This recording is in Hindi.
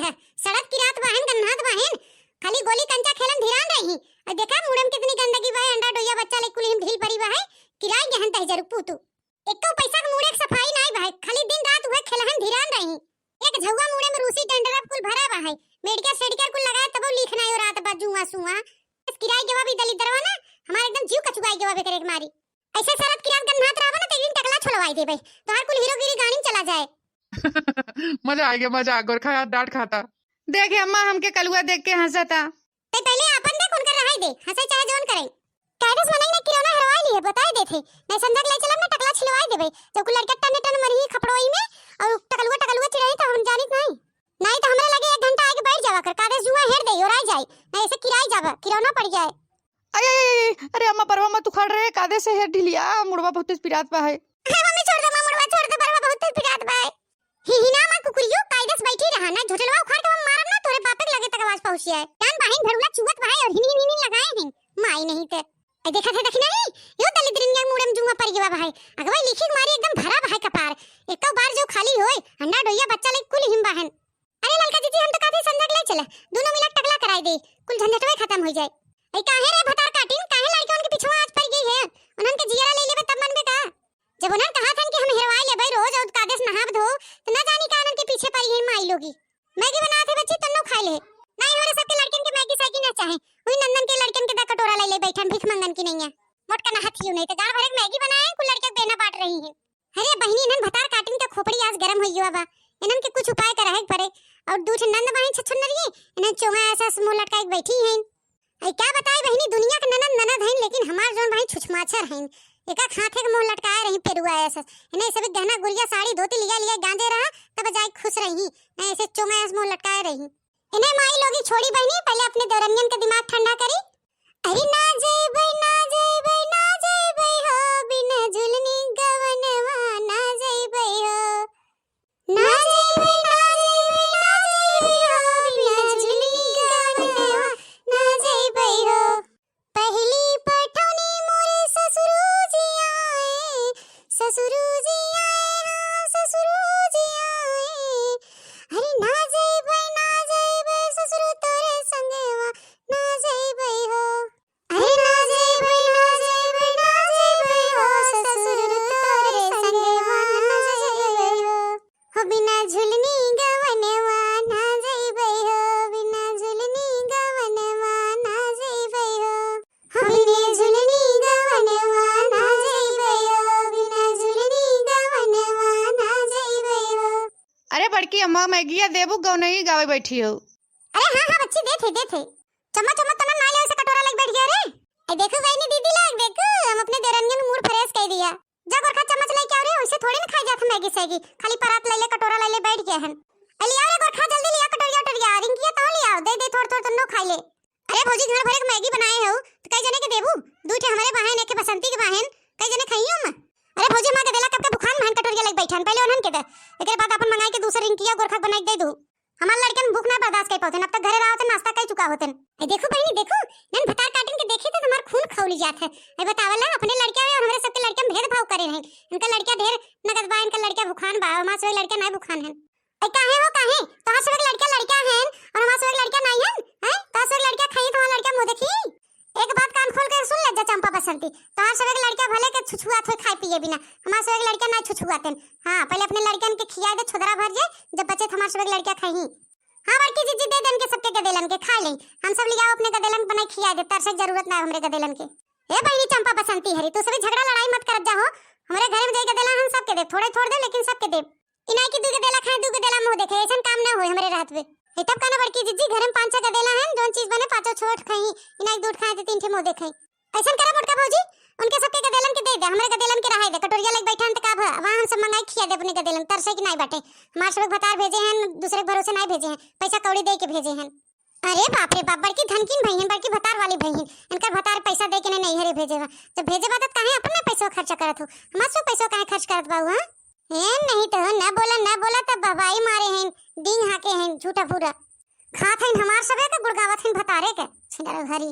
है। सड़क की रात बहन गन्नात बहन खाली गोली कंचा खेलन धिरान रही। और देखा मुड़म कितनी गंदगी बहे अंडा डोया बच्चा ले कुल हिम ढील पड़ी बहे किराए गहन तह जरू पूतू। एक तो पैसा के मुड़े के सफाई नहीं बहे खाली दिन रात हुए खेलहन धिरान रही। एक झौवा मुड़े में रूसी टेंडर कुल भरा बहे मेडिकल सेडिकल कुल लगाए तब लिखना है रात बाजुआ सुआ किराए के भी दली दरवा ना हमारे एकदम जीव कचुआई के वे करे मारी। ऐसे शरत की रात गन्नात रहबा ना तो एक दिन टकला छोड़वाई देबे तोहार कुल हीरोगिरी गाड़ी चला जाए। मजा आ गया मजा गोरखा यार डांट खाता। देखे अम्मा हमके कलुआ देख के हंसता। ते पहले अपन देख उनकर रहाई दे हंसे चाहे जोन करे कैडस मनाई ने किरोना हरवाई लिए बताई देथे नहीं संदक ले चलब ना टकला छिलवाई देबे तो कुल लड़का टन टन मरही खपड़ोई में और टकलुआ टकलुआ चिरही तो हम जानित नहीं तो हमरा लगे 1 घंटा आगे बैठ जावा कर कागज जुआ हेर दे और आ जाए नहीं ऐसे किराई जावा किरोना पड़ जाए। अरे अरे अम्मा परवा मत उखाड़ रहे कादे से है ढिलिया मुड़वा बहुत पिरात बा है। मम्मी छोड़ दे मुड़वा छोड़ दे परवा बहुत पिरात बा है। हिना मा कुकुरियो कायदस बैठी रहा ना झोटलवा उखाड़ के मारब ना तोरे बापे लगे तक आवाज पहुंची है कान बहन भरुला चुवत भाई और हिनी हिनी लगाए हैं माई नहीं ते ए देखा थे देखी नहीं यो दलिद्रिन या मुड़म जुआ पर गवा भाई अगवा लिखी मारी एकदम भरा भाई कपार एक तो बार जो खाली होए अंडा डोया बच्चा ले कुल हिम बहन। अरे ललका जीजी हम तो काफी संजक ले चले दोनों मिला टकला कराई दे कुल झंझटवे खत्म हो जाए। ए काहे रे भतार काटिन काहे लड़के उनके पीछे आज पड़ गई है उनन के जियारा ले लेबे तब मन में का जब उन्होंने कहा था कि हम हिरवाई लेबे रोज और कागज नहाब धो तो ना जानी का उनके पीछे पड़ी है माई लोगी मैगी बना थे बच्ची तन्नो खा ले नहीं हमारे सबके लड़कन के मैगी सागी ना चाहे वही नंदन के लड़कन के दा कटोरा ले ले बैठन भीख मंगन की नहीं है मोटका ना हाथियो नहीं तो गाड़ भर मैगी बनाए कुल लड़के बेना बांट रही है। अरे बहनी इनन भतार काटिन का खोपड़ी आज गरम होई बा इनन के कुछ उपाय करे पड़े और दूठ नंद बहन छछन रही इनन चोंगा ऐसा मुंह लटका के बैठी हैं। आई क्या बताई बहनी दुनिया के ननद हैं लेकिन हमार जोन भाई छुछमाछर हैं एका खाथे के मुंह लटकाए रही पेरुआ ऐसा इन्हें सब गहना गुड़िया साड़ी धोती लिया गांजे रहा तब जाए खुश रही ऐसे चोंगा ऐसे मुंह लटकाए रही इन्हें माई लोगी छोड़ी बहनी पहले अपने दौरनियन का दिमाग ठंडा करी। अरे ना जेबै हो बिना झुलनी गवनवा ना जेबै हो ना जेबै हो बिना झुलनी गवनवा ना जेबै हो पहली पठौनी मोरे ससुरू जी आए हाँ ससुरू जी आए अरे ना जेबै ससुरू तोरे संगवा ना जेबै हो अरे ना जेबै हो ससुरू तोरे संगवा ना जेबै हो बिना झुलनी गवनवा ना जेबै हो बिना झुलनी गवनवा ना जेबै हो बिना झुलनी गवनवा ना जेबै हो बिना झुलनी गवनवा ना जेबै हो। अरे बड़की अम्मा मैगिया देबू गौ नहीं गावे बैठी हो। अरे हाँ बच्ची देथे चम्मच तना ना ले उसे कटोरा लग बैठ गया रे ए देखो बहनी दीदी लग देखो हम अपने देरनियन मूड फ्रेश कर दिया जा गोरखा चम्मच ले के आ रे वैसे थोड़ी ना खाई जात मैगी सैगी खाली परात ले ले कटोरा ले ले बैठ गया है। अली आ रे गोरखा जल्दी लिया कटोरिया रिंकिया तो लिया दे थोड़ तन्नो खा ले। अरे भौजी घर भर के मैगी बनाए हो तो कई जने के देबू दूठे हमारे बहन के बसंती के बहन कई जने खाइयो हम। अरे भौजी मां के देला कब के बुखार महन कटोरिया लग बैठन पहले उन्हन के दे एकरे बाद अपन मंगाई के दूसरे रिंकिया गोरखा बनाई दे दू हमार लड़कन भूख ना बर्दाश्त कर पाते अब तक घरे रहते नाश्ता कर चुका होतन। ए देखो बहनी देखो नन भतार काटिन के देखे तो हमार खून खौली जात है। ए बतावला अपने लड़के और हमरे सबके लड़के में भेदभाव करे हैं इनका लड़का ढेर नगद बा इनका लड़का भूखान बा हमार सब लड़का नहीं भूखान है। ए काहे तोहार सब लड़का हैं और हमार सब लड़का नहीं हैं तोहार सब लड़का खाई तो लड़का मुंह देखी एक बात कान खोल कर सुन ले जा चंपा बसंती तोहार सब लड़का भले के छुछुआत होय खाए पिए बिना हमार सब लड़का नहीं छुछुआतन। हां पहले अपने लड़कन के खिया दे छोदरा भर जाए जब बचे हमार सब लड़का खाई। हां बड़की जीजी दे देन के सबके गदेलन के खा ले हम सब लियाओ अपने गदेलन बनाई खिया दे तरसे जरूरत ना हमरे गदेलन के। ए बहनी चंपा बसंती हरी तू सब झगड़ा लड़ाई मत कर जा हो हमरे घर में जाई गदेला हम सबके दे थोड़े छोड़ दे लेकिन सबके दे इनाई की दू गदेला खाए दू गदेला मुंह देखे ऐसन काम ना होय हमरे रात में। ए तब काना बड़की जीजी घर में 5-6 गदेला हैं जोन चीज बने पांचों छोट खाई इनाई दूध खाए तो 3 ठे मुंह देखे ऐसन करा मोटका भौजी उनके सबके गदेलन के दे दे हमरे गदेलन के रहाई दे कटोरिया लग बैठन त का वहां हम सब मंगाई खिया दे अपने गदेलन तरसे की नहीं बाटे हमार सब भतार भेजे हैं दूसरे के भरोसे नहीं भेजे हैं पैसा कौड़ी दे के भेजे हैं। अरे बाप रे बाप बड़की धनकिन भईहन बड़की भतार वाली भईहन इनका भतार पैसा दे के नहीं हरे भेजे तो भेजे बात काहे अपने पैसा खर्च करत हो हमार सब पैसा काहे खर्च करत बाऊ। हां ए नहीं तो ना बोला तब बबाई मारे हैं डींग हाके हैं झूठा पूरा खात हैं हमार सबे के गुड़गावत हैं भतारे के छिंदर घरी।